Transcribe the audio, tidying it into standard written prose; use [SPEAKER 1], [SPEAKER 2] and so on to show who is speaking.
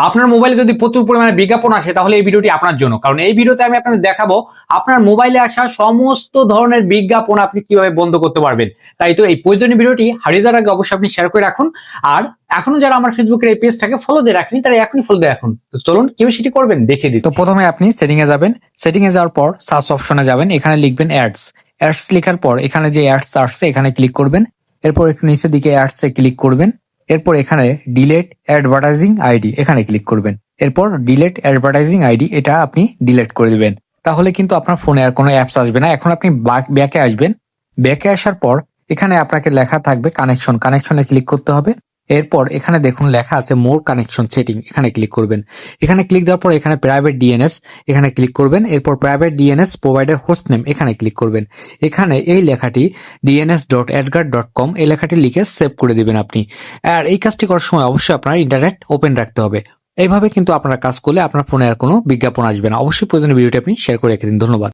[SPEAKER 1] আপনার মোবাইলে যদি প্রচুর পরিমাণে বিজ্ঞাপন আসে তাহলে এই ভিডিওটি আপনার জন্য, কারণ এই ভিডিওতে আমি আপনাদের দেখাবো আপনার মোবাইলে আসা সমস্ত ধরনের বিজ্ঞাপন আপনি কিভাবে বন্ধ করতে পারবেন। তাই তো এই প্রয়োজনীয় ভিডিওটি হারিয়ে যাওয়ার আগে অবশ্যই আপনি শেয়ার করে রাখুন। আর এখনো যারা আমার ফেসবুকের এই পেজটাকে ফলো দিয়ে রাখেনি তারা এখনই ফলো দিয়ে রাখুন। তো চলুন কিভাবে সেটি করবেন দেখিয়ে দিই। তো প্রথমে আপনি সেটিং এ যাবেন, সেটিং এ যাওয়ার পর সার্চ অপশনে যাবেন, এখানে লিখবেন অ্যাডস। অ্যাডস লেখার পর এখানে যে অ্যাডস আসছে এখানে ক্লিক করবেন, এরপর একটু নিচের দিকে অ্যাডস এ ক্লিক করবেন, এরপর এখানে ডিলেট অ্যাডভার্টাইজিং আইডি এখানে ক্লিক করবেন, এরপর ডিলেট অ্যাডভার্টাইজিং আইডি এটা আপনি ডিলেট করে দিবেন। তাহলে কিন্তু আপনার ফোনে আর কোনো অ্যাপস আসবে না। এখন আপনি ব্যাকে আসবেন, ব্যাকে আসার পর এখানে আপনাকে লেখা থাকবে কানেকশন, কানেকশনে ক্লিক করতে হবে। এরপর এখানে দেখুন লেখা আছে মোর কানেকশন সেটিং, এখানে ক্লিক করবেন। এখানে ক্লিক দেওয়ার পর এখানে প্রাইভেট ডিএনএস এখানে ক্লিক করবেন, এরপর private DNS provider host name এখানে ক্লিক করবেন। এখানে এই লেখাটি dns.adguard.com এই লেখাটি লিখে সেভ করে দিবেন আপনি। আর এই কাজটি করার সময় অবশ্যই আপনার ইন্টারনেট ওপেন রাখতে হবে। এইভাবে কিন্তু আপনারা কাজ করলে আপনার ফোনে আর কোনো বিজ্ঞাপন আসবে না। অবশ্যই প্রয়োজনীয় ভিডিওটি আপনি শেয়ার করে রেখে দিন। ধন্যবাদ।